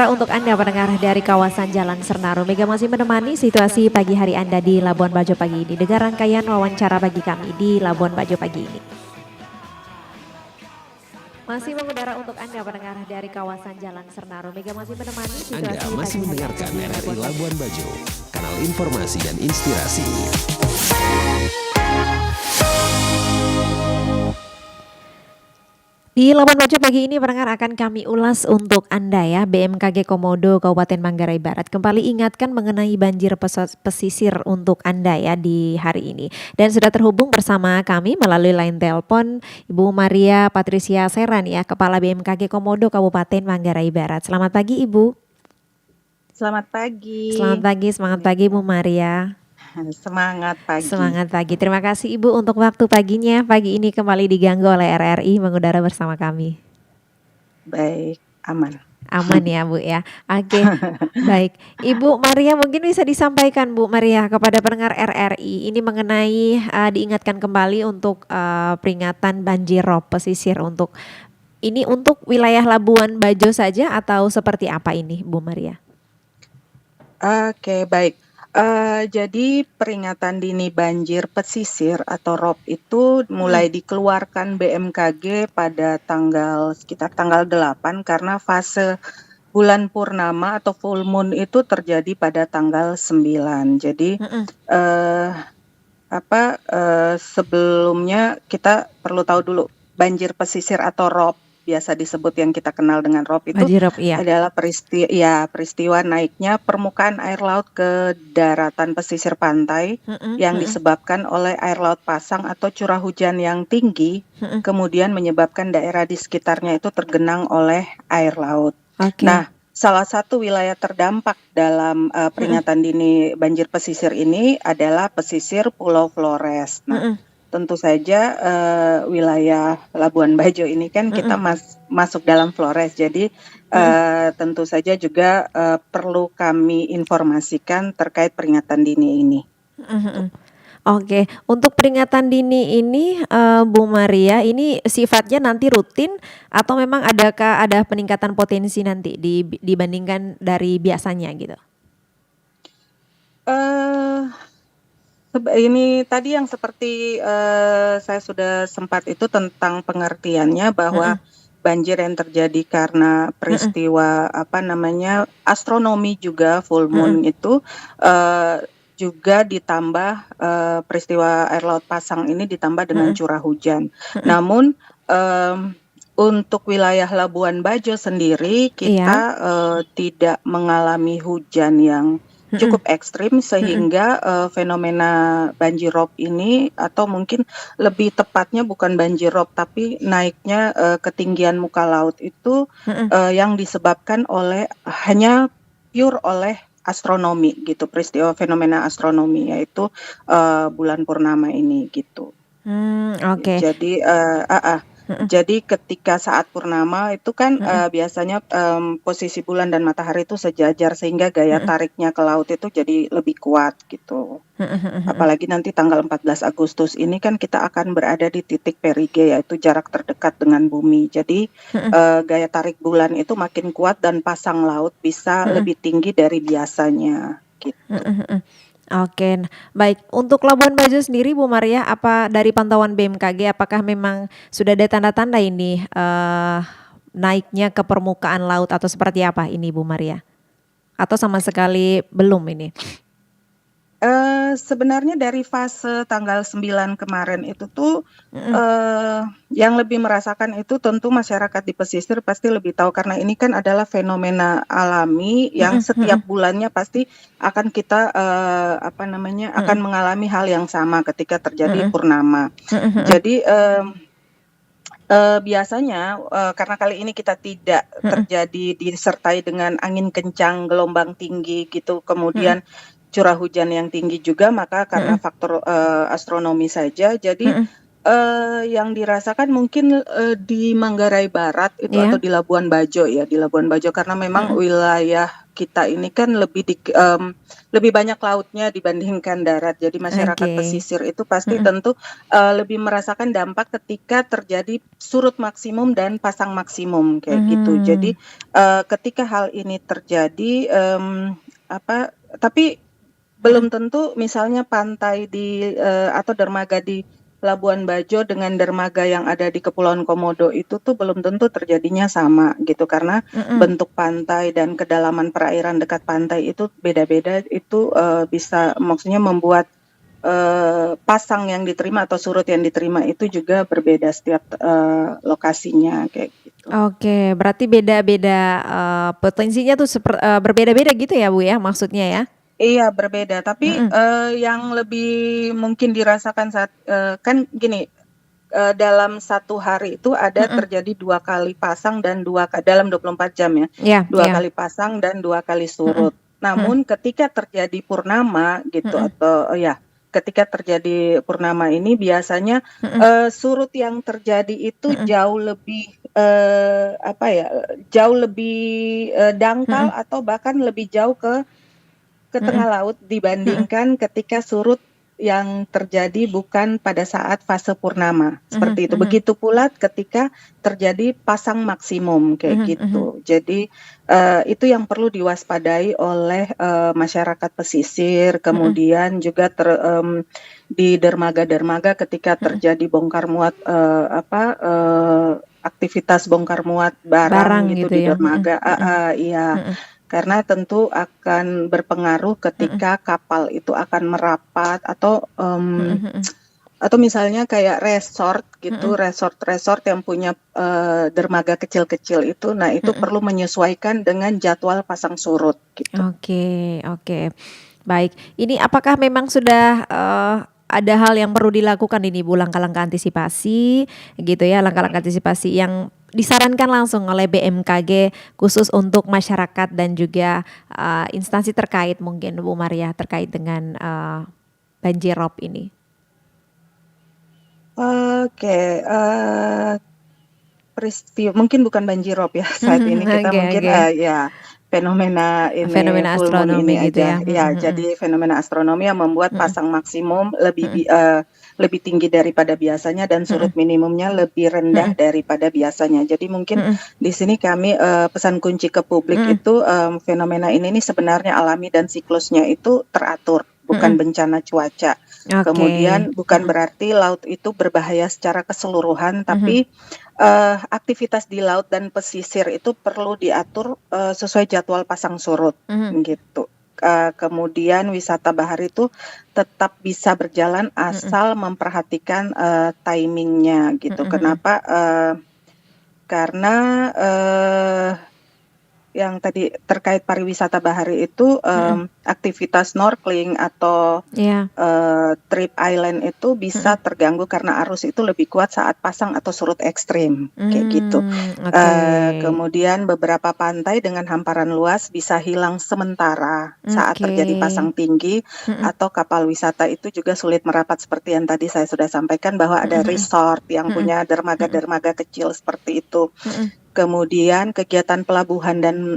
mengudara untuk Anda pendengar dari kawasan Jalan Sernaro. Mega masih menemani situasi pagi hari Anda di Labuan Bajo pagi ini. Dengan rangkaian wawancara bagi kami di Labuan Bajo pagi ini. Masih mengudara untuk Anda pendengar dari kawasan Jalan Sernaro. Mega masih menemani situasi Anda masih pagi hari mendengarkan Anda di RRI Labuan Bajo, kanal informasi dan inspirasi. Di Labuan Bajo pagi ini pendengar akan kami ulas untuk Anda ya. BMKG Komodo Kabupaten Manggarai Barat kembali ingatkan mengenai banjir pesisir untuk Anda ya di hari ini. Dan sudah terhubung bersama kami melalui line telepon Ibu Maria Patricia Seran ya, Kepala BMKG Komodo Kabupaten Manggarai Barat. Selamat pagi Ibu. Selamat pagi. Semangat pagi Bu Maria. Semangat pagi. Semangat pagi. Terima kasih Ibu untuk waktu paginya. Pagi ini kembali diganggu oleh RRI mengudara bersama kami. Baik, aman. Aman ya Bu ya. Oke, baik. Ibu Maria mungkin bisa disampaikan Bu Maria kepada pendengar RRI ini mengenai diingatkan kembali untuk peringatan banjir rob pesisir untuk wilayah Labuan Bajo saja atau seperti apa ini Bu Maria? Oke, baik. Jadi peringatan dini banjir pesisir atau ROB itu mulai dikeluarkan BMKG pada sekitar tanggal 8 karena fase bulan purnama atau full moon itu terjadi pada tanggal 9. Jadi sebelumnya kita perlu tahu dulu banjir pesisir atau ROB biasa disebut yang kita kenal dengan ROB itu adalah peristiwa naiknya permukaan air laut ke daratan pesisir pantai yang disebabkan oleh air laut pasang atau curah hujan yang tinggi, kemudian menyebabkan daerah di sekitarnya itu tergenang oleh air laut. Nah, salah satu wilayah terdampak dalam peringatan dini banjir pesisir ini adalah pesisir Pulau Flores. Nah, tentu saja wilayah Labuan Bajo ini kan kita masuk dalam Flores, jadi tentu saja juga perlu kami informasikan terkait peringatan dini ini. Oke, untuk peringatan dini ini Bu Maria ini sifatnya nanti rutin atau memang ada peningkatan potensi nanti dibandingkan dari biasanya gitu? Ini tadi yang seperti saya sudah sempat itu tentang pengertiannya bahwa banjir yang terjadi karena peristiwa astronomi juga full moon itu juga ditambah peristiwa air laut pasang ini ditambah dengan curah hujan. Namun untuk wilayah Labuan Bajo sendiri kita tidak mengalami hujan yang cukup ekstrim sehingga fenomena banjir rob ini atau mungkin lebih tepatnya bukan banjir rob tapi naiknya ketinggian muka laut itu yang disebabkan hanya pure oleh astronomi gitu, peristiwa fenomena astronomi yaitu bulan purnama ini gitu. Jadi ketika saat purnama itu kan biasanya posisi bulan dan matahari itu sejajar sehingga gaya tariknya ke laut itu jadi lebih kuat gitu. Apalagi nanti tanggal 14 Agustus ini kan kita akan berada di titik perige yaitu jarak terdekat dengan bumi. Jadi gaya tarik bulan itu makin kuat dan pasang laut bisa lebih tinggi dari biasanya gitu. Oke, baik. Untuk Labuan Bajo sendiri, Bu Maria, apa dari pantauan BMKG, apakah memang sudah ada tanda-tanda ini naiknya ke permukaan laut atau seperti apa ini, Bu Maria? Atau sama sekali belum ini? Sebenarnya dari fase tanggal 9 kemarin itu tuh yang lebih merasakan itu tentu masyarakat di pesisir pasti lebih tahu karena ini kan adalah fenomena alami yang setiap bulannya pasti akan kita akan mengalami hal yang sama ketika terjadi purnama. Jadi biasanya karena kali ini kita tidak disertai dengan angin kencang, gelombang tinggi gitu, kemudian curah hujan yang tinggi juga, maka karena faktor astronomi saja, jadi yang dirasakan mungkin di Manggarai Barat itu atau di Labuan Bajo ya, di Labuan Bajo karena memang wilayah kita ini kan lebih banyak lautnya dibandingkan darat. Jadi masyarakat Oke. pesisir itu pasti Mhm. tentu lebih merasakan dampak ketika terjadi surut maksimum dan pasang maksimum kayak gitu. Jadi Mhm. ketika hal ini terjadi, tapi Mhm. belum tentu misalnya pantai atau dermaga di Labuan Bajo dengan dermaga yang ada di Kepulauan Komodo itu tuh belum tentu terjadinya sama gitu, karena Mhm. bentuk pantai dan kedalaman perairan dekat pantai itu beda-beda. Itu bisa maksudnya membuat pasang yang diterima atau surut yang diterima itu juga berbeda setiap lokasinya kayak gitu. Oke, berarti beda-beda, potensinya tuh berbeda-beda gitu ya, Bu, ya, maksudnya ya? Iya berbeda, tapi Mhm. yang lebih mungkin dirasakan saat kan gini, dalam satu hari itu ada Mhm. terjadi 2 kali pasang dan dalam 24 jam ya, Iya 2 iya. kali pasang dan 2 kali Mhm. surut. Mhm. Namun ketika terjadi purnama gitu Mhm. atau ya, ketika terjadi purnama ini biasanya, Mhm. surut yang terjadi itu Mhm. jauh lebih, jauh lebih, dangkal Mhm. atau bahkan lebih jauh ke tengah Mhm. laut Mhm. dibandingkan ketika surut yang terjadi bukan pada saat fase purnama, Mhm. seperti itu. Mhm. Begitu pula ketika terjadi pasang maksimum kayak Mhm. Mhm. gitu. Jadi, itu yang perlu diwaspadai oleh, masyarakat pesisir, Mhm. kemudian juga di dermaga-dermaga ketika Mhm. terjadi bongkar muat, aktivitas bongkar muat Barang barang gitu gitu di ya? Mhm. dermaga, Mhm. iya. Mhm. Karena tentu akan berpengaruh Mhm. ketika kapal itu akan merapat Mhm. Mhm. atau misalnya kayak resort Mhm. gitu, resort-resort yang punya, dermaga kecil-kecil itu, nah itu Mhm. perlu menyesuaikan dengan jadwal pasang surut gitu. Oke oke. Baik, ini apakah memang sudah, ada hal yang perlu dilakukan ini, Bu, langkah-langkah antisipasi gitu ya, langkah-langkah antisipasi yang disarankan langsung oleh BMKG khusus untuk masyarakat dan juga, instansi terkait mungkin, Bu Maria, terkait dengan, banjir rob ini? Oke, mungkin bukan banjirop ya saat ini kita Oke mungkin, oke. ya fenomena ini Fenomena full moon astronomi ini gitu ya? aja. Mhm. Ya Mhm. jadi fenomena astronomi yang membuat Mhm. pasang maksimum Mhm. lebih tinggi daripada biasanya dan surut Mhm. minimumnya lebih rendah Mhm. daripada biasanya. Jadi mungkin Mhm. di sini kami, pesan kunci ke publik Mhm. itu, fenomena ini nih sebenarnya alami dan siklusnya itu teratur, bukan Mhm. bencana cuaca. Oke. Kemudian bukan Mhm. berarti laut itu berbahaya secara keseluruhan, Mhm. tapi aktivitas di laut dan pesisir itu perlu diatur, sesuai jadwal pasang surut, Mhm. gitu. Kemudian wisata bahari itu tetap bisa berjalan Mhm. asal memperhatikan, timing-nya gitu. Mhm. Mhm. Kenapa? Karena, yang tadi terkait pariwisata bahari itu, Mhm. aktivitas snorkeling atau Iya. trip island itu bisa Mhm. terganggu karena arus itu lebih kuat saat pasang atau surut ekstrim, kayak gitu. Oke. Kemudian beberapa pantai dengan hamparan luas bisa hilang sementara saat Oke. terjadi pasang tinggi, Mhm. atau kapal wisata itu juga sulit merapat seperti yang tadi saya sudah sampaikan bahwa Mhm. ada Mhm. resort yang Mhm. punya Mhm. dermaga-dermaga kecil seperti itu. Mhm. Kemudian kegiatan pelabuhan dan,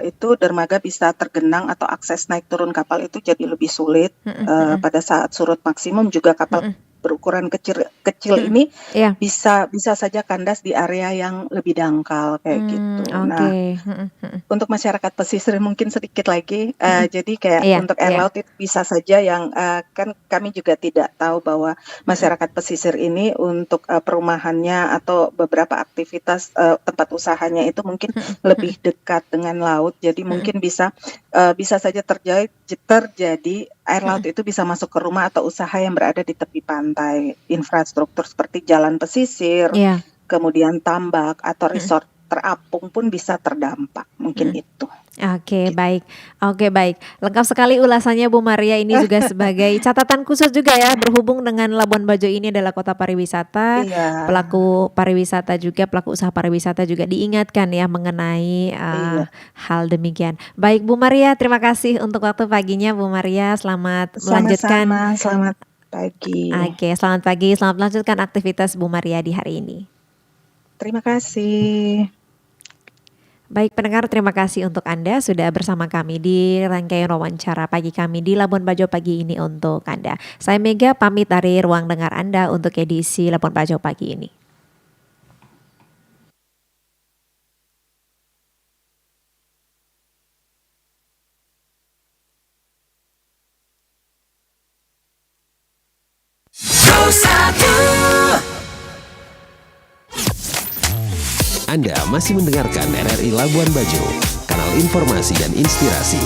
itu dermaga bisa tergenang atau akses naik turun kapal itu jadi lebih sulit, Mhm. Mhm. pada saat surut maksimum juga kapal Mhm. berukuran kecil kecil Mhm. ini Iya. bisa saja kandas di area yang lebih dangkal kayak gitu. Nah, Oke. Mhm. Mhm. untuk masyarakat pesisir mungkin sedikit lagi, Mhm. jadi kayak Iya untuk air iya. laut itu bisa saja yang, kan kami juga tidak tahu bahwa Mhm. masyarakat pesisir ini untuk, perumahannya atau beberapa aktivitas, tempat usahanya itu mungkin Mhm. Mhm. lebih dekat dengan laut. Jadi Mhm. mungkin bisa saja terjadi air laut Mhm. itu bisa masuk ke rumah atau usaha yang berada di tepi pantai. Infrastruktur seperti jalan pesisir, Iya. kemudian tambak atau Mhm. resort terapung pun bisa terdampak, mungkin Mhm. itu, Oke, gitu. baik. Oke, baik. Lengkap sekali ulasannya, Bu Maria. Ini juga sebagai catatan khusus juga ya, berhubung dengan Labuan Bajo ini adalah kota pariwisata, Iya pelaku pariwisata juga, pelaku usaha pariwisata juga diingatkan ya mengenai, iya, hal demikian. Baik, Bu Maria, terima kasih untuk waktu paginya, Bu Maria. Selamat melanjutkan. sama-sama, selamat pagi. Oke, selamat pagi, selamat melanjutkan aktivitas Bu Maria di hari ini. Terima kasih. Baik pendengar, terima kasih untuk Anda sudah bersama kami di rangkaian wawancara pagi kami di Labuan Bajo pagi ini untuk Anda. Saya Mega pamit dari ruang dengar Anda untuk edisi Labuan Bajo pagi ini. Anda masih mendengarkan RRI Labuan Bajo, kanal informasi dan inspirasi.